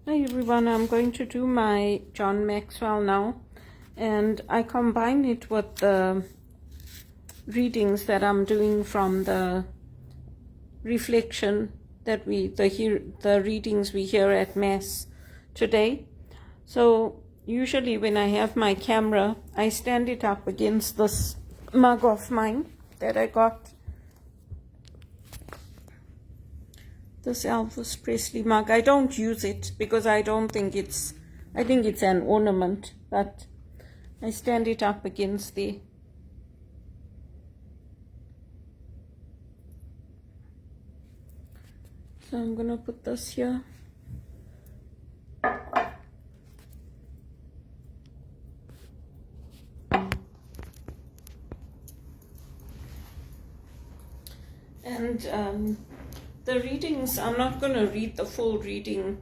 Hi everyone, I'm going to do my John Maxwell now, and I combine it with the readings that I'm doing from the reflection that the readings we hear at Mass today. So usually when I have my camera, I stand it up against this mug of mine that I got, this Elvis Presley mug. I don't use it because I think it's an ornament, but I stand it up against there. So I'm going to put this here. And the readings, I'm not going to read the full reading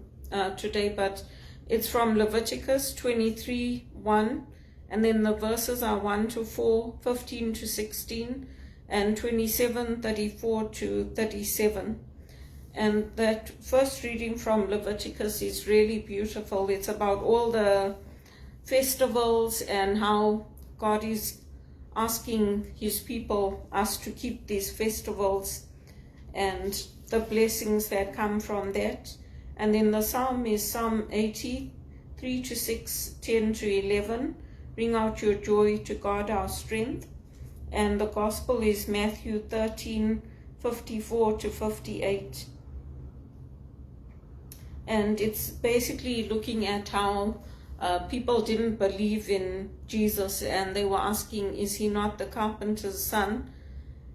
today, but it's from Leviticus 23:1, and then the verses are 1 to 4, 15 to 16, and 27:34 to 37. And that first reading from Leviticus is really beautiful. It's about all the festivals and how God is asking his people, us, to keep these festivals and the blessings that come from that. And then the psalm is Psalm 80, 3 to 6, 10 to 11. Bring out your joy to God our strength. And the gospel is Matthew 13, 54 to 58. And it's basically looking at how people didn't believe in Jesus, and they were asking, is he not the carpenter's son?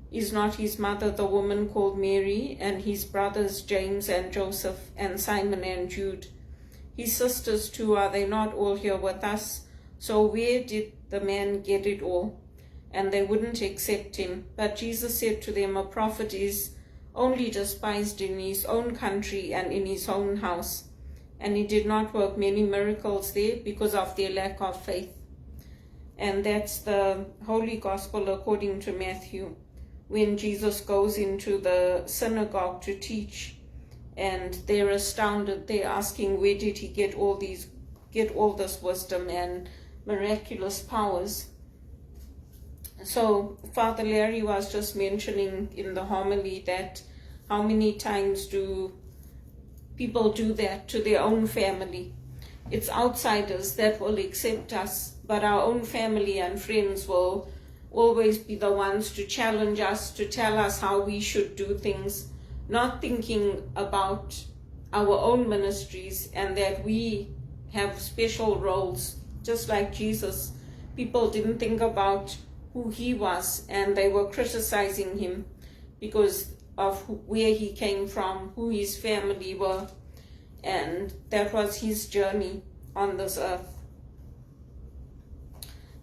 Is not his mother the woman called Mary, and his brothers James and Joseph and Simon and Jude? His sisters too, are they not all here with us? So where did the man get it all? And they wouldn't accept him. But Jesus said to them, a prophet is only despised in his own country and in his own house. And he did not work many miracles there because of their lack of faith. And that's the Holy Gospel according to Matthew, when Jesus goes into the synagogue to teach, and they're astounded. They're asking, where did he get all this wisdom and miraculous powers? So Father Larry was just mentioning in the homily that how many times do people do that to their own family? It's outsiders that will accept us, but our own family and friends will always be the ones to challenge us, to tell us how we should do things, not thinking about our own ministries and that we have special roles, just like Jesus. People didn't think about who he was, and they were criticizing him because of where he came from, who his family were, and that was his journey on this earth.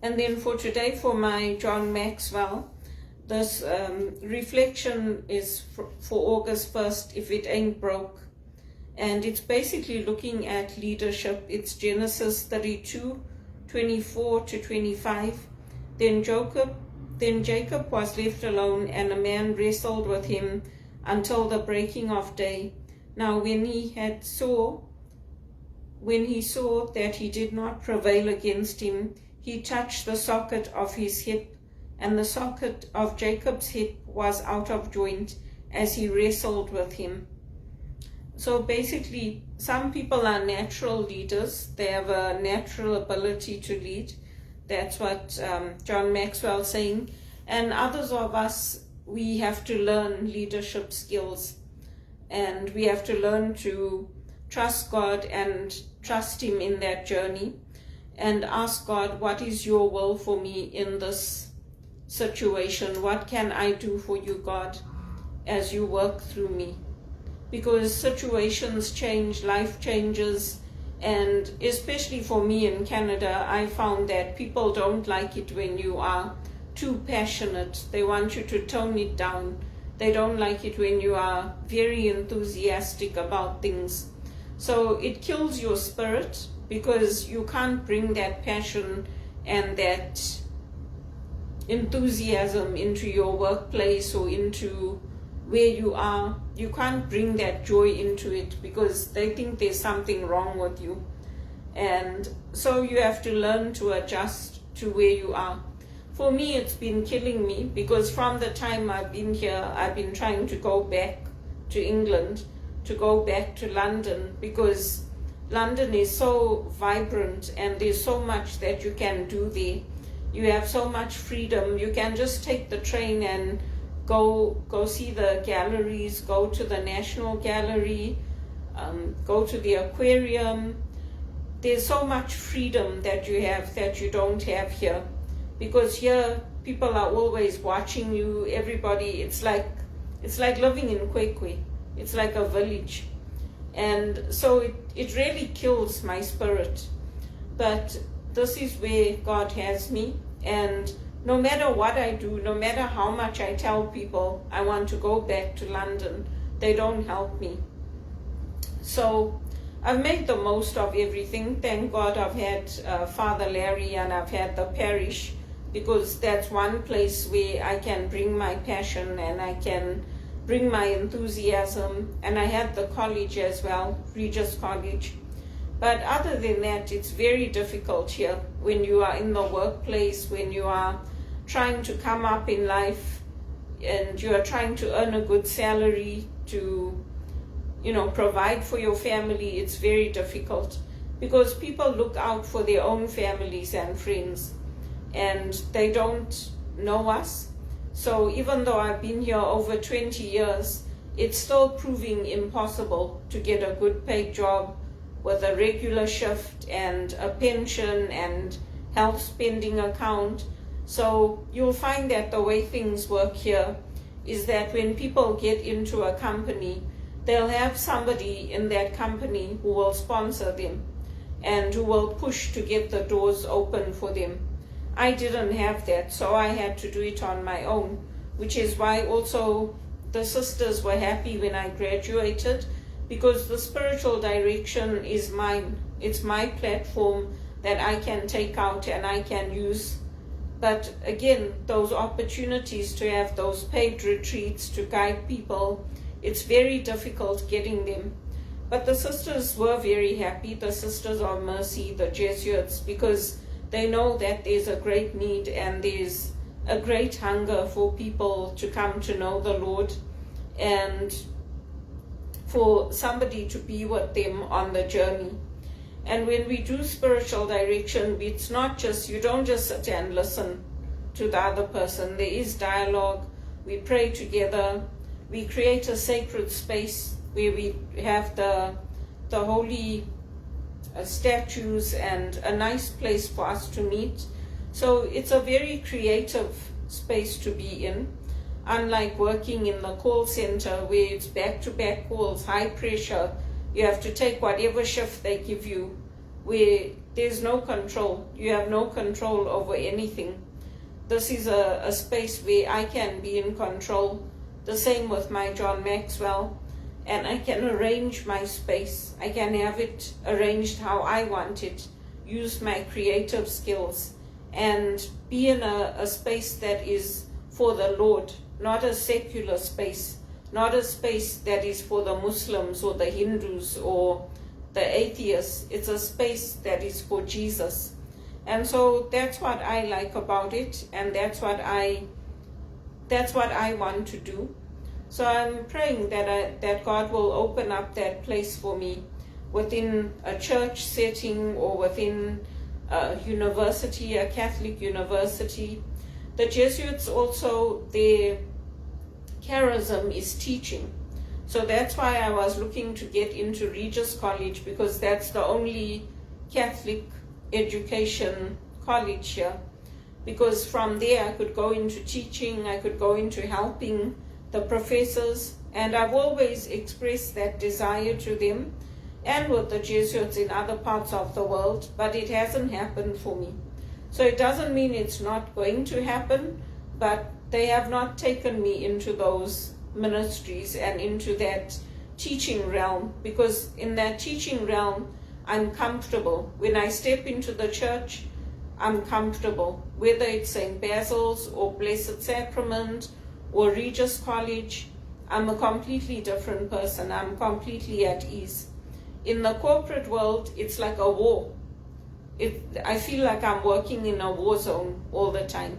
And then for today, for my John Maxwell, this reflection is for August 1st, if it ain't broke. And it's basically looking at leadership. It's Genesis 32, 24 to 25. Then Jacob was left alone, and a man wrestled with him until the breaking of day. Now when he saw that he did not prevail against him, he touched the socket of his hip, and the socket of Jacob's hip was out of joint as he wrestled with him. So basically, some people are natural leaders. They have a natural ability to lead. That's what John Maxwell is saying. And others of us, we have to learn leadership skills. And we have to learn to trust God and trust him in that journey. And ask God, what is your will for me in this situation? What can I do for you, God, as you work through me? Because situations change, life changes, and especially for me in Canada, I found that people don't like it when you are too passionate. They want you to tone it down. They don't like it when you are very enthusiastic about things. So it kills your spirit, because you can't bring that passion and that enthusiasm into your workplace or into where you are, you can't bring that joy into it because they think there's something wrong with you. And so you have to learn to adjust to where you are. For me, it's been killing me because from the time I've been here, I've been trying to go back to England, to go back to London, because London is so vibrant and there's so much that you can do there. You have so much freedom. You can just take the train and go see the galleries, go to the National Gallery, go to the aquarium. There's so much freedom that you have that you don't have here. Because here people are always watching you, everybody, it's like living in Kwekwe. It's like a village. And so it really kills my spirit. But this is where God has me, and no matter what I do, no matter how much I tell people I want to go back to London, they don't help me. So I've made the most of everything. Thank God I've had Father Larry and I've had the parish, because that's one place where I can bring my passion and I can bring my enthusiasm. And I had the college as well, Regis College. But other than that, it's very difficult here when you are in the workplace, when you are trying to come up in life and you are trying to earn a good salary to, provide for your family. It's very difficult because people look out for their own families and friends and they don't know us. So even though I've been here over 20 years, it's still proving impossible to get a good paid job with a regular shift and a pension and health spending account. So you'll find that the way things work here is that when people get into a company, they'll have somebody in that company who will sponsor them and who will push to get the doors open for them. I didn't have that, so I had to do it on my own, which is why also the sisters were happy when I graduated, because the spiritual direction is mine. It's my platform that I can take out and I can use. But again, those opportunities to have those paid retreats to guide people, it's very difficult getting them. But the sisters were very happy, the Sisters of Mercy, the Jesuits, because they know that there's a great need and there's a great hunger for people to come to know the Lord and for somebody to be with them on the journey. And when we do spiritual direction, it's not just, you don't just sit and listen to the other person. There is dialogue. We pray together. We create a sacred space where we have the holy statues and a nice place for us to meet. So it's a very creative space to be in, unlike working in the call center where it's back-to-back calls, high pressure. You have to take whatever shift they give you, where there's no control. You have no control over anything. This is a space where I can be in control. The same with my John Maxwell. And I can arrange my space. I can have it arranged how I want it, use my creative skills, and be in a space that is for the Lord, not a secular space, not a space that is for the Muslims or the Hindus or the atheists. It's a space that is for Jesus. And so that's what I like about it, and that's what I want to do. So I'm praying that God will open up that place for me within a church setting or within a university, a Catholic university. The Jesuits also, their charism is teaching. So that's why I was looking to get into Regis College, because that's the only Catholic education college here. Because from there I could go into teaching, I could go into helping the professors, and I've always expressed that desire to them and with the Jesuits in other parts of the world, but it hasn't happened for me. So it doesn't mean it's not going to happen, but they have not taken me into those ministries and into that teaching realm, because in that teaching realm I'm comfortable. When I step into the church, I'm comfortable, whether it's St. Basil's or Blessed Sacrament or Regis College. I'm a completely different person. I'm completely at ease. In the corporate world, it's like a war. I feel like I'm working in a war zone all the time.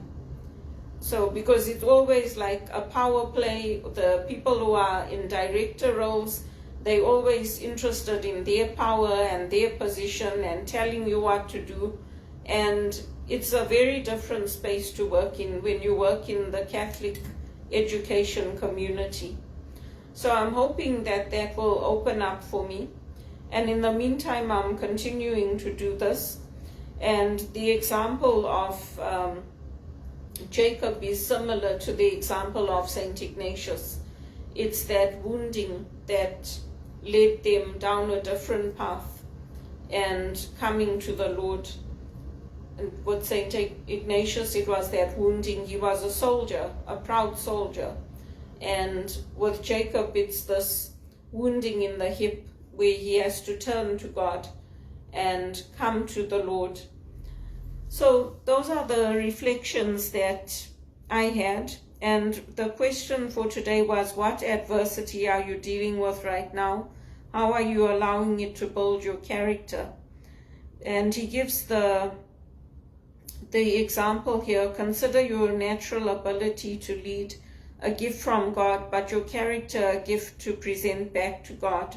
So because it's always like a power play, the people who are in director roles, they're always interested in their power and their position and telling you what to do. And it's a very different space to work in when you work in the Catholic education community. So I'm hoping that that will open up for me. And in the meantime, I'm continuing to do this. And the example of Jacob is similar to the example of St. Ignatius. It's that wounding that led them down a different path and coming to the Lord. And with St. Ignatius, it was that wounding. He was a soldier, a proud soldier. And with Jacob, it's this wounding in the hip where he has to turn to God and come to the Lord. So those are the reflections that I had. And the question for today was, what adversity are you dealing with right now? How are you allowing it to build your character? And he gives the example here: consider your natural ability to lead, a gift from God, but your character a gift to present back to God.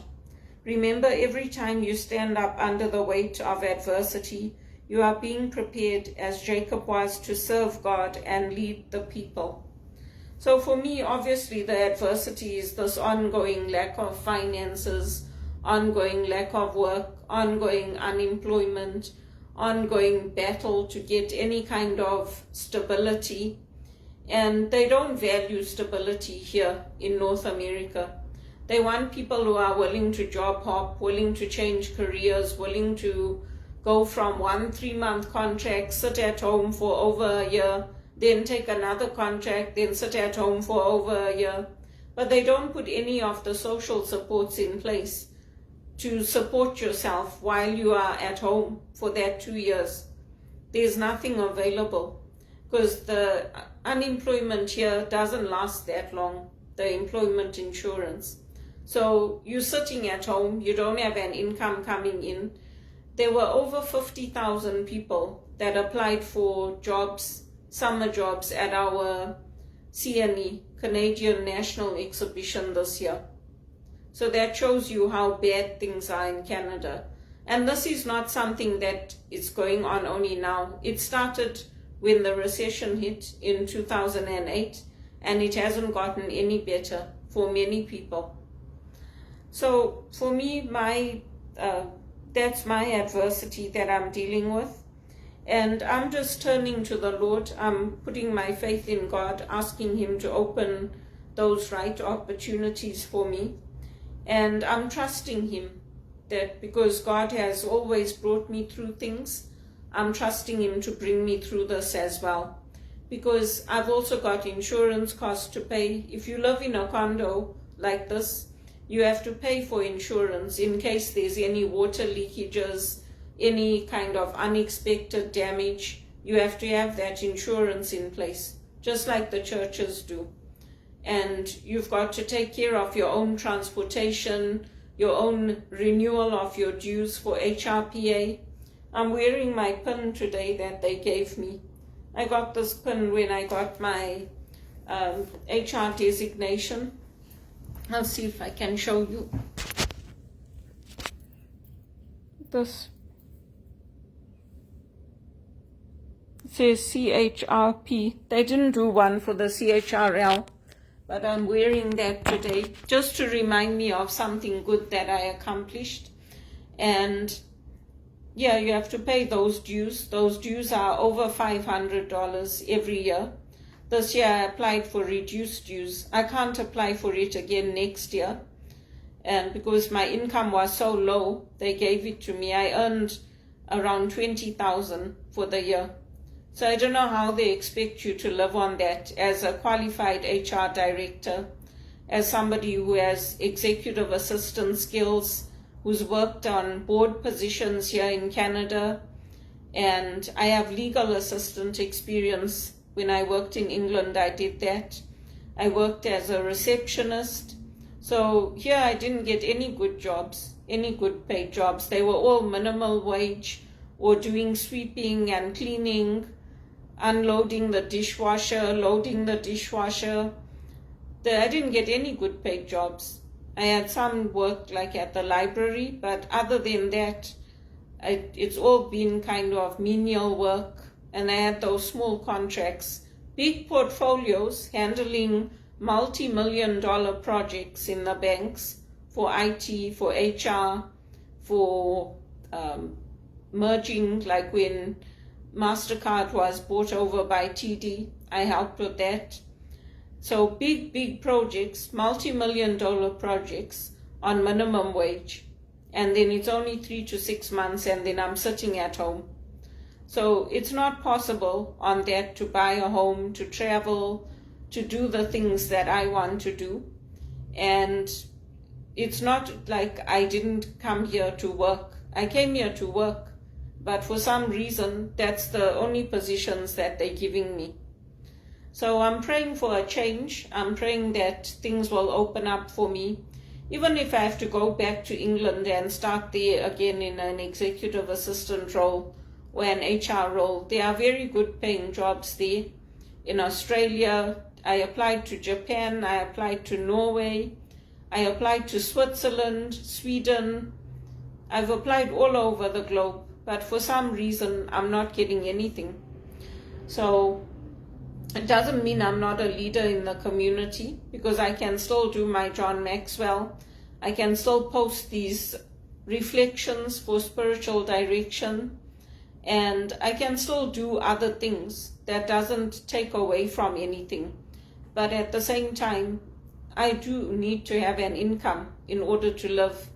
Remember, every time you stand up under the weight of adversity, you are being prepared, as Jacob was, to serve God and lead the people. So for me, obviously, the adversity is this ongoing lack of finances, ongoing lack of work, ongoing unemployment, ongoing battle to get any kind of stability. And they don't value stability here in North America. They want people who are willing to job hop, willing to change careers, willing to go from 1 3-month contract, sit at home for over a year, then take another contract, then sit at home for over a year. But they don't put any of the social supports in place to support yourself while you are at home for that 2 years. There's nothing available because the unemployment here doesn't last that long, the employment insurance. So you're sitting at home, you don't have an income coming in. There were over 50,000 people that applied for jobs, summer jobs at our CNE, Canadian National Exhibition this year. So that shows you how bad things are in Canada. And this is not something that is going on only now. It started when the recession hit in 2008, and it hasn't gotten any better for many people. So for me, that's my adversity that I'm dealing with. And I'm just turning to the Lord. I'm putting my faith in God, asking Him to open those right opportunities for me. And I'm trusting Him that because God has always brought me through things, I'm trusting Him to bring me through this as well. Because I've also got insurance costs to pay. If you live in a condo like this, you have to pay for insurance in case there's any water leakages, any kind of unexpected damage. You have to have that insurance in place, just like the churches do. And you've got to take care of your own transportation, your own renewal of your dues for HRPA. I'm wearing my pin today that they gave me. I got this pin when I got my HR designation. I'll see if I can show you. This says CHRP. They didn't do one for the CHRL, but I'm wearing that today just to remind me of something good that I accomplished. And yeah, you have to pay those dues. Those dues are over $500 every year. This year I applied for reduced dues. I can't apply for it again next year. And because my income was so low, they gave it to me. I earned around $20,000 for the year. So I don't know how they expect you to live on that as a qualified HR director, as somebody who has executive assistant skills, who's worked on board positions here in Canada, and I have legal assistant experience. When I worked in England, I did that. I worked as a receptionist. So here I didn't get any good jobs, any good paid jobs. They were all minimal wage or doing sweeping and cleaning, unloading the dishwasher, loading the dishwasher. I didn't get any good paid jobs. I had some work like at the library, but other than that, it's all been kind of menial work. And I had those small contracts, big portfolios handling multi-million-dollar projects in the banks for IT, for HR, for merging, like when MasterCard was bought over by TD, I helped with that. So big projects, multi-million-dollar projects on minimum wage. And then it's only 3 to 6 months and then I'm sitting at home. So it's not possible on that to buy a home, to travel, to do the things that I want to do. And it's not like I didn't come here to work. I came here to work, but for some reason, that's the only positions that they're giving me. So I'm praying for a change. I'm praying that things will open up for me. Even if I have to go back to England and start there again in an executive assistant role or an HR role, there are very good paying jobs there. In Australia, I applied to Japan, I applied to Norway, I applied to Switzerland, Sweden. I've applied all over the globe, but for some reason I'm not getting anything. So it doesn't mean I'm not a leader in the community, because I can still do my John Maxwell. I can still post these reflections for spiritual direction, and I can still do other things. That doesn't take away from anything. But at the same time, I do need to have an income in order to live,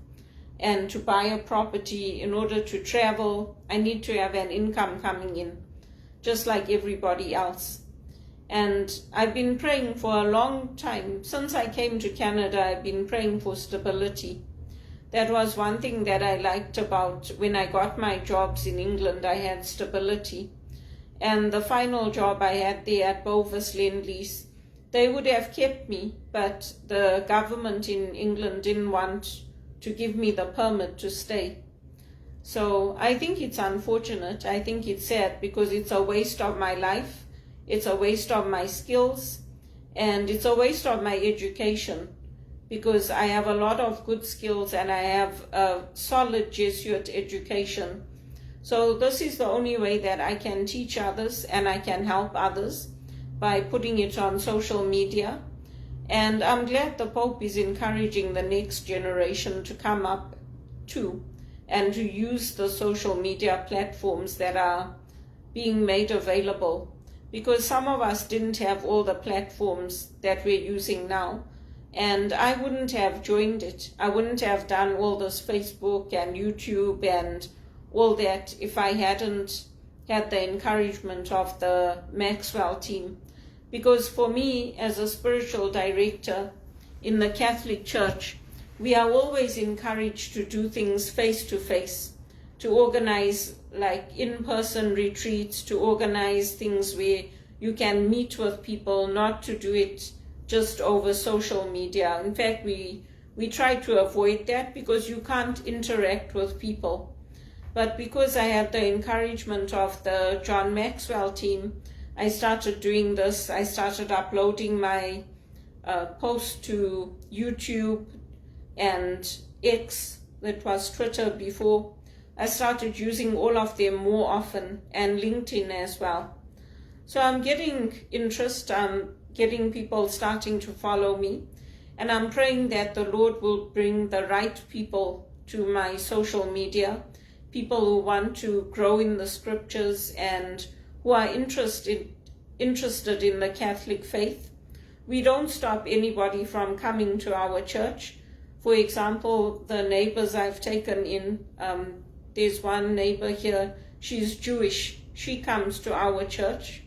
and to buy a property, in order to travel. I need to have an income coming in, just like everybody else. And I've been praying for a long time. Since I came to Canada, I've been praying for stability. That was one thing that I liked about when I got my jobs in England. I had stability. And the final job I had there at Bovis Lend-Lease, they would have kept me, but the government in England didn't want to give me the permit to stay. So I think it's unfortunate. I think it's sad, because it's a waste of my life. It's a waste of my skills, and it's a waste of my education, because I have a lot of good skills and I have a solid Jesuit education. So this is the only way that I can teach others and I can help others, by putting it on social media. And I'm glad the Pope is encouraging the next generation to come up too, and to use the social media platforms that are being made available. Because some of us didn't have all the platforms that we're using now. And I wouldn't have joined it. I wouldn't have done all this Facebook and YouTube and all that if I hadn't had the encouragement of the Maxwell team. Because for me, as a spiritual director in the Catholic Church, we are always encouraged to do things face to face, to organize like in-person retreats, to organize things where you can meet with people, not to do it just over social media. In fact, we try to avoid that, because you can't interact with people. But because I had the encouragement of the John Maxwell team, I started doing this. I started uploading my posts to YouTube and X, that was Twitter before. I started using all of them more often, and LinkedIn as well. So I'm getting interest, I'm getting people starting to follow me, and I'm praying that the Lord will bring the right people to my social media, people who want to grow in the scriptures and who are interested in the Catholic faith. We don't stop anybody from coming to our church. For example, the neighbors I've taken in, there's one neighbor here, she's Jewish. She comes to our church.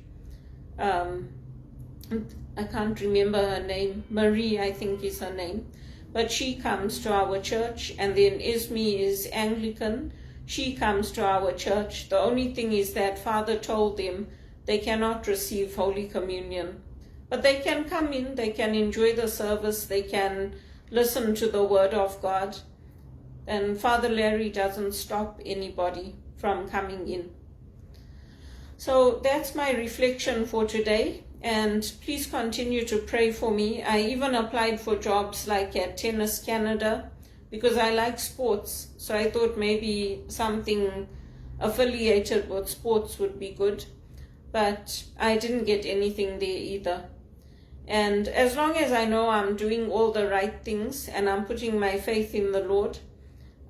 I can't remember her name. Marie, I think is her name. But she comes to our church. And then Esme is Anglican. She comes to our church. The only thing is that Father told them they cannot receive Holy Communion But they can come in, they can enjoy the service, they can listen to the Word of God. And Father Larry doesn't stop anybody from coming in. So that's my reflection for today. And please continue to pray for me. I even applied for jobs like at Tennis Canada because I like sports. So I thought maybe something affiliated with sports would be good. But I didn't get anything there either. And as long as I know I'm doing all the right things and I'm putting my faith in the Lord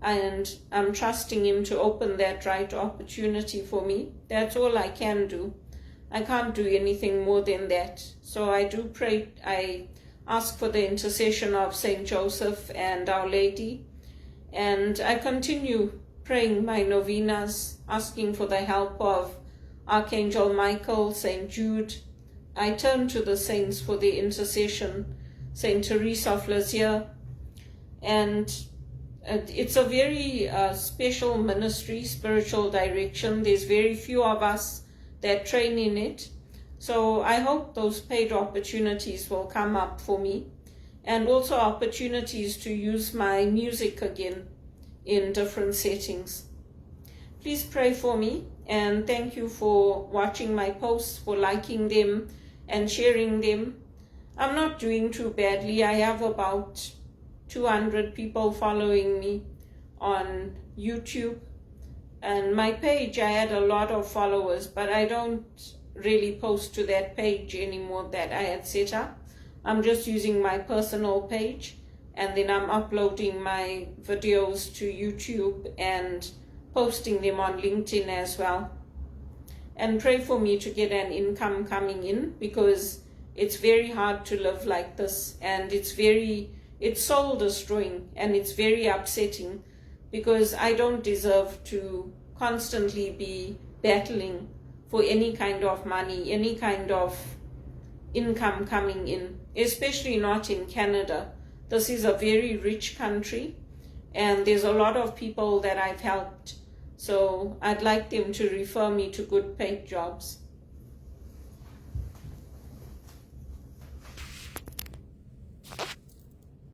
and I'm trusting Him to open that right opportunity for me, that's all I can do. I can't do anything more than that. So I do pray, I ask for the intercession of Saint Joseph and Our Lady, and I continue praying my novenas, asking for the help of Archangel Michael, Saint Jude. I turn to the saints for their intercession, Saint Teresa of Lisieux, and it's a very special ministry, spiritual direction. There's very few of us that train in it. So I hope those paid opportunities will come up for me, and also opportunities to use my music again in different settings. Please pray for me, and thank you for watching my posts, for liking them and sharing them. I'm not doing too badly. I have about 200 people following me on YouTube. And my page, I had a lot of followers, but I don't really post to that page anymore that I had set up. I'm just using my personal page, and then I'm uploading my videos to YouTube and posting them on LinkedIn as well. And pray for me to get an income coming in, because it's very hard to live like this, and it's soul destroying, and it's very upsetting, because I don't deserve to constantly be battling for any kind of money, any kind of income coming in, especially not in Canada. This is a very rich country, and there's a lot of people that I've helped. So I'd like them to refer me to good paid jobs.